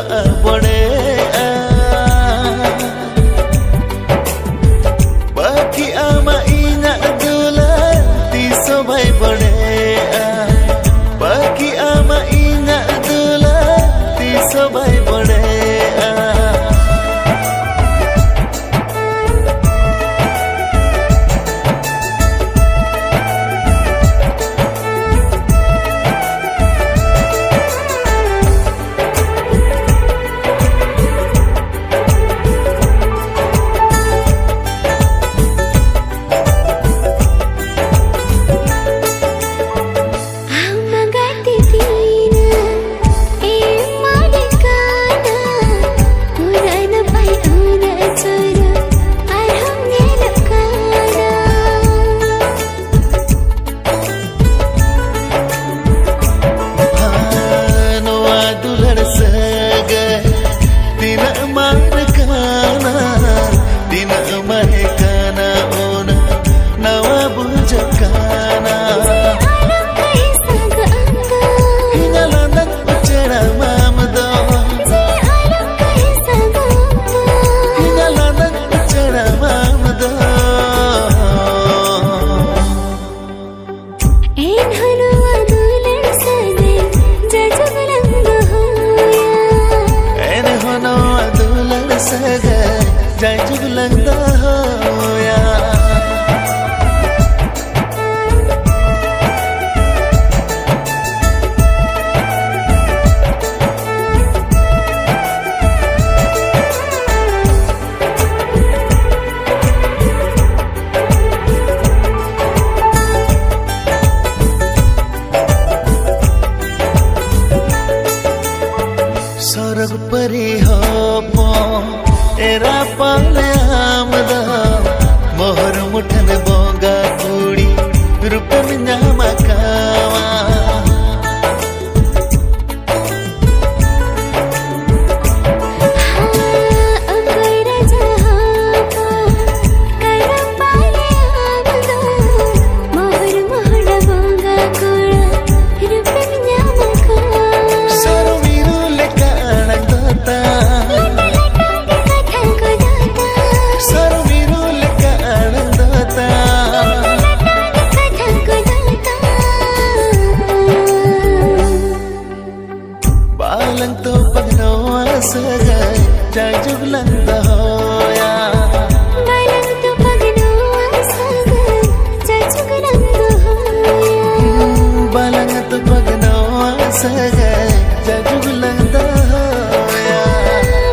बड़े बाकी आमा इना दुला तीसो भाई बड़े बाकी आमा इना दुला तीसो भाई बड़े जय जुगलंदा होया स्वर्ग परी हो एरा पाले आमदा मोहर मुठन बोंगा कुड़ी रुपन न्यामा कावा बालंग तो पगनो सगाई जय जुगलंदा होया बालंग तो पगनो सगाई जय जुगलंदा होया बालंग तो पगनो सगाई जय जुगलंदा होया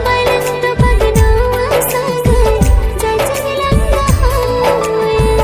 बालंग तो पगनो सगाई जय जुगलंदा होया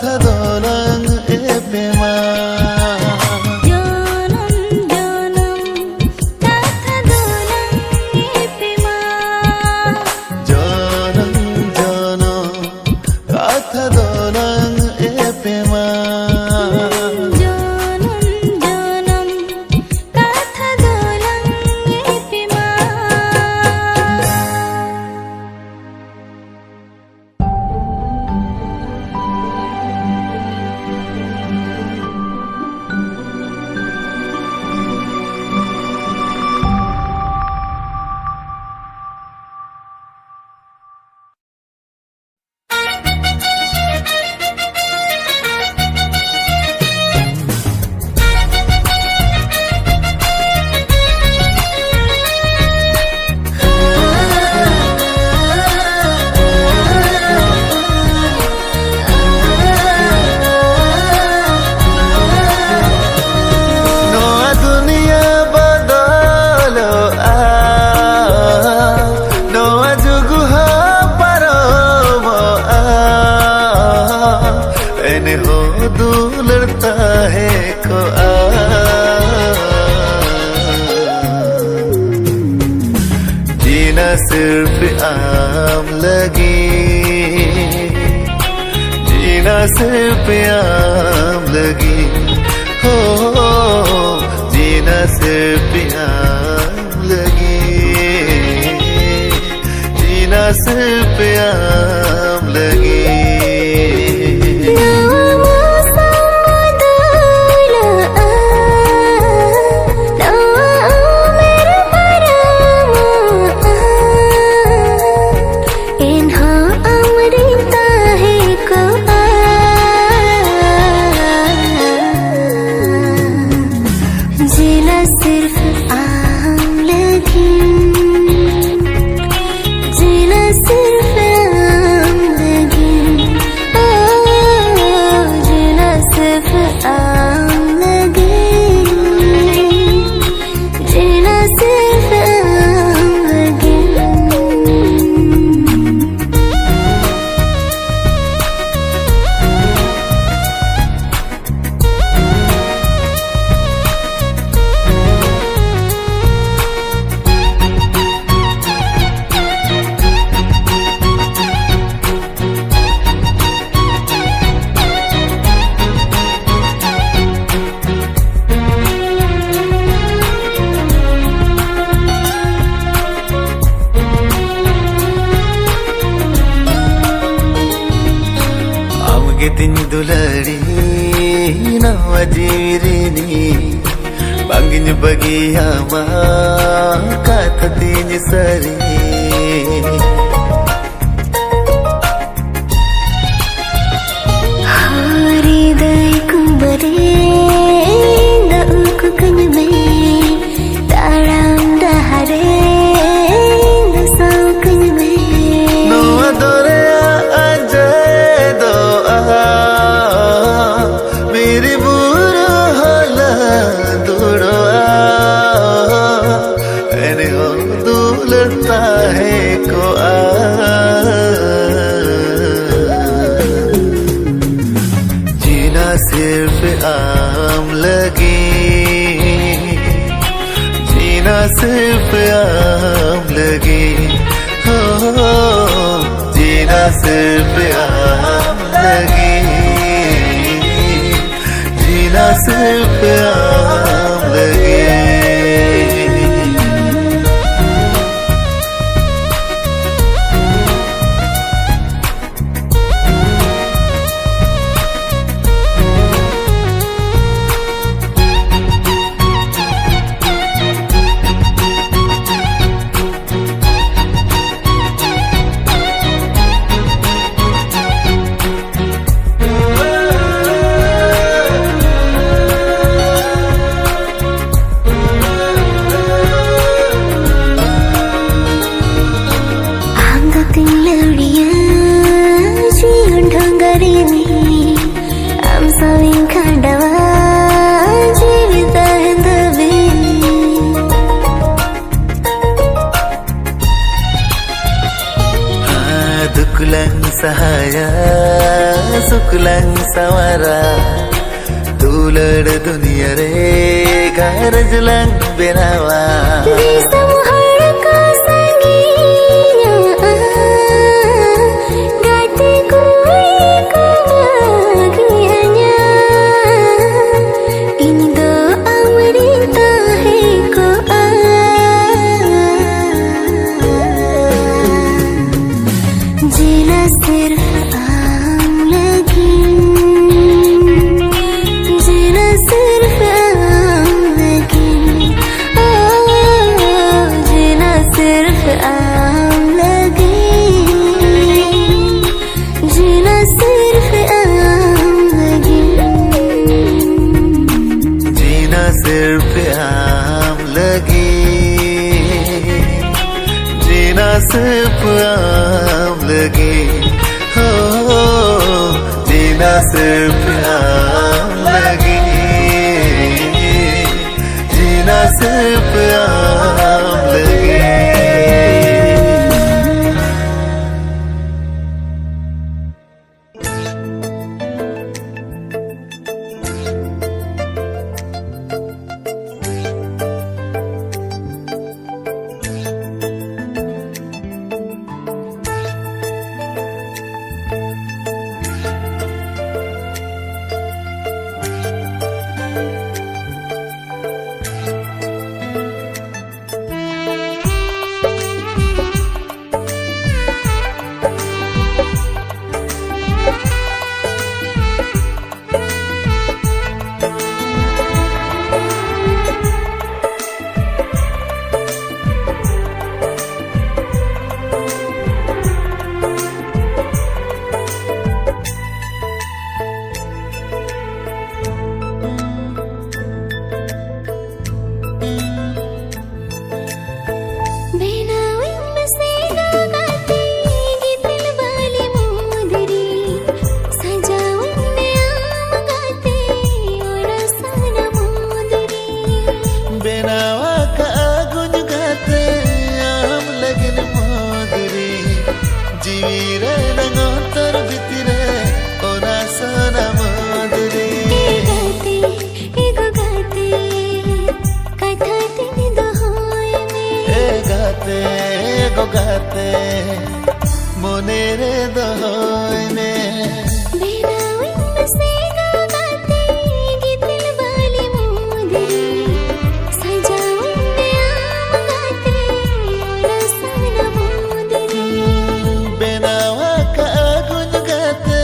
kata dolang epema सिर्फ आम लगी जीना सिर्फ आम लगी हो जीना सिर्फ आम लगी जीना सिर्फ आम लगी Dulari nawa jirini bangin bagiya ma kata tinyi sari hari dai kumbare da uku kanme taram da hare da sau kanme no adore जीना सिर्फ आम लगी जीना सिर्फ आम लगी हो जीना सिर्फ आम लगी जीना सिर्फ आम लगी Sahaya Samara Suklang Samara Tulad dunia re garaj lang benawa Bisa muharaka sanginya Gati kui kebahagiaannya Ini doa merintah ko Jina sirf aam lagi Jina sirf aam lagi Oh jina sirf aam lagi Jina sirf aam lagi Jina sirf aam lagi Jina sirf aam lagi Oh Jina sirf aam lagi Jina sirf aam lagi Monere dohoy me Bina wing se gagate gitil bali mudri Sajawunne aamagate rasana mudri Benawa ka agun gate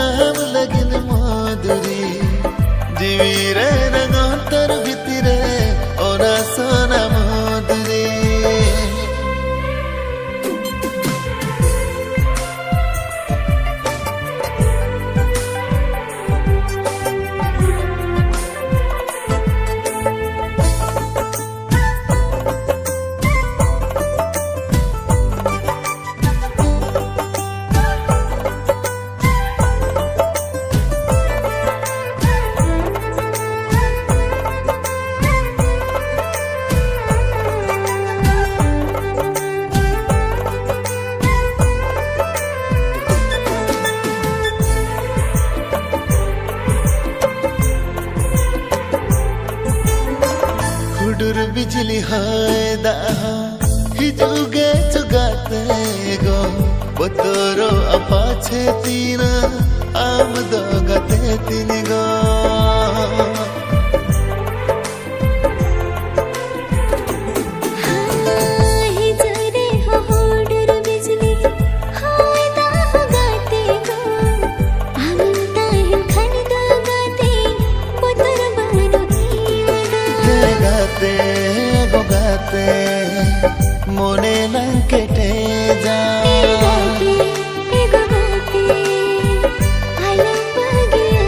aam lagin moduri Jivire nangontar bitire ona sona moduri बिजली हाय दाहा हिजुगे चुगाते गो बतोरो अपाछे तीना आम दो गते तीन गो हिजरे hoarder बिजली हाय दाहा गाते गो आमता हिन खन दो गाते बतर बानो गाते गो गाते मोने लंकेटे जा गाते गो गाते आलम बगिया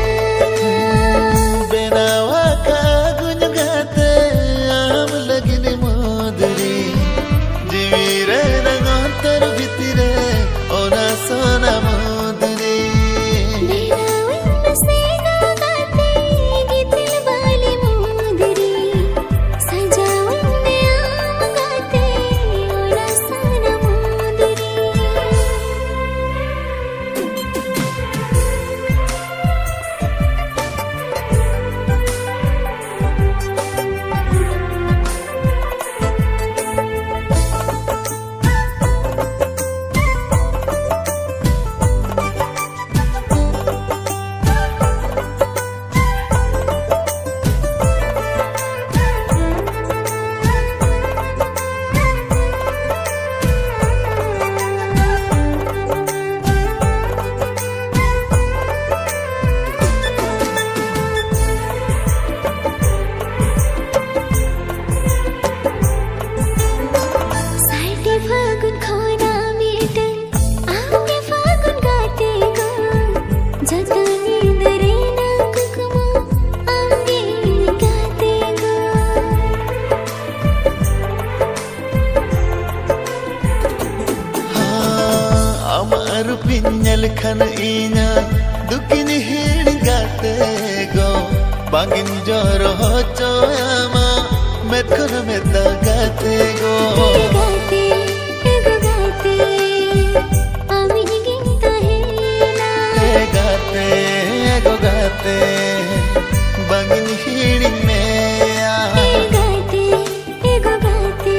जतनी दरेना कुकुमा आंगे गाते गो Amaru pinyal khan inya dukini hin gate go bangin joro choyama metkona meta gate go गाते एगो गाते आमी गिनता है ना gate ego gate bangin hin me गाते एगो गाते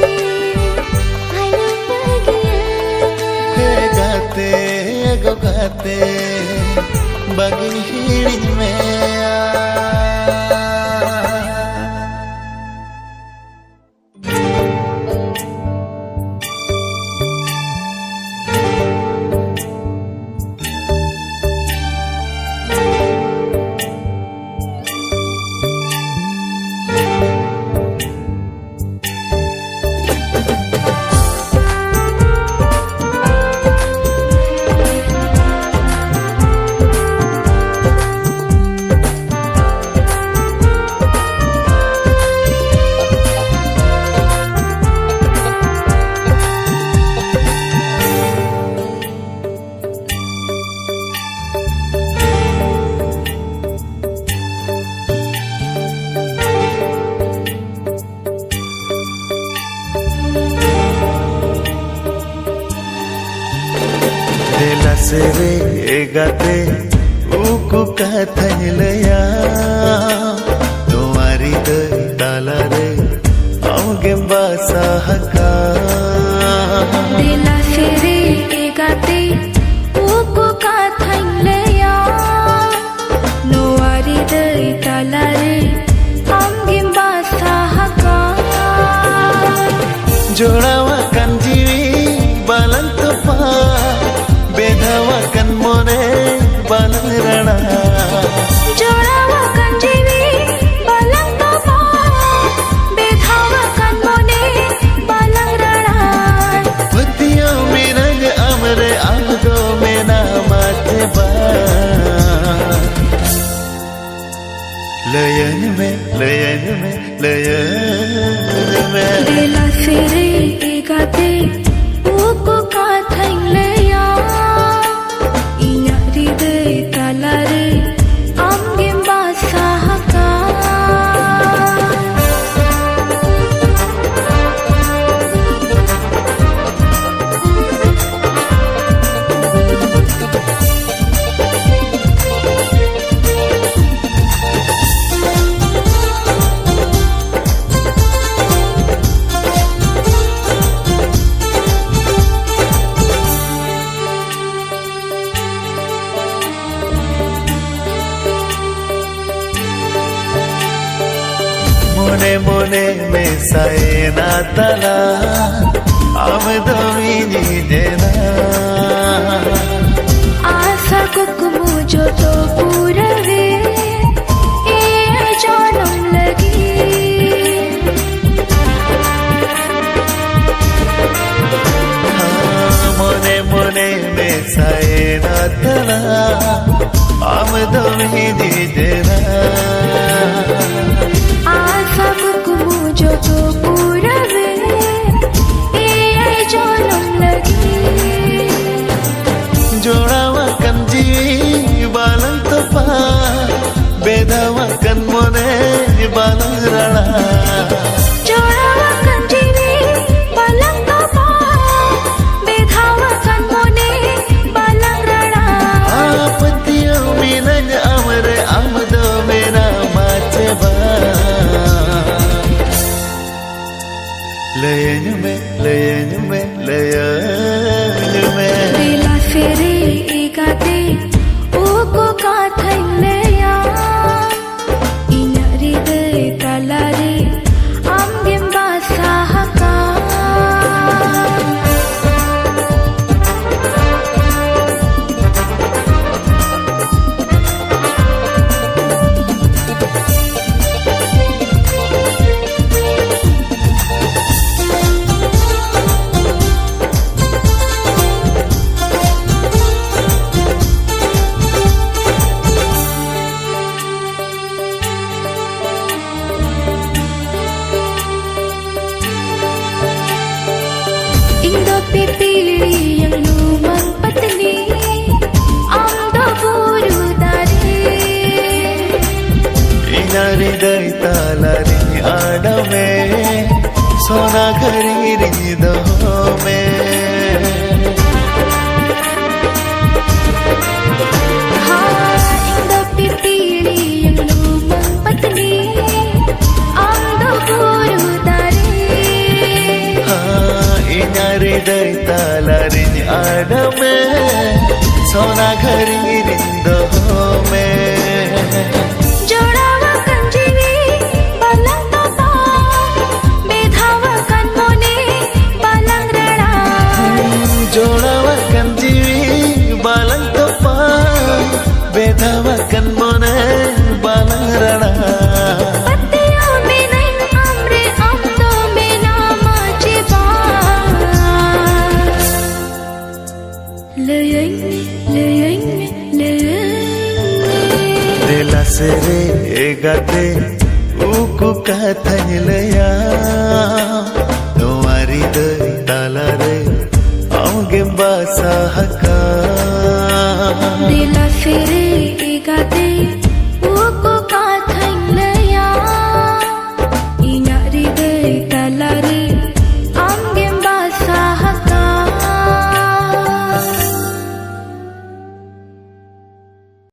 आलो बगिया gate ego gate bangin hin me Sere gate uku kathailaya tumari dai talare aunge basahaka दिला सेरे गाते उको काथाइलया नोवारी दई तालारे आंगे बासाहका jodawa kan jiwi balan topa bedawa kan mone balan rana जोड़ावा कंजीवी बालंग तोपा बेधावा कन मोने बालंग रणा patiyo mirang amre amdo mena mate ba layan me दिला सेरे गाते उको काथाइलया इया हृदय तालारे आंगे बासाहका mone mone me saena tala amdomi ni dena आशा कुकुमु जो तो पूरवे ए जानम लगी mone mone me saena tala amdomi ni dena आशा कुकुमु जो तो पूरवे ए जानम लगी jodawa kan jiwi balan topa bedawa kan mone balan rana जोड़ावा कंजीवी बालंग तोपा बेधावा कन मोने बालंग रणा patiyo mirang amre amdo mena mate ba layan me दिला सेरे गाते उको काथाइलया इया गिरिंग दो में हाँ इंदा पिपीली यंगलू मंपतली आंदो गुरु तारे हाँ इनारे दई ताला रिंज आड़ में सोना घर गिरिंग दो में बेधावाkan mone balang rana पत्तियों में नहीं अम्रे अम्दों में नाम Chiba Dela sere egate uku kathany laya Noari dai talare auge basa haka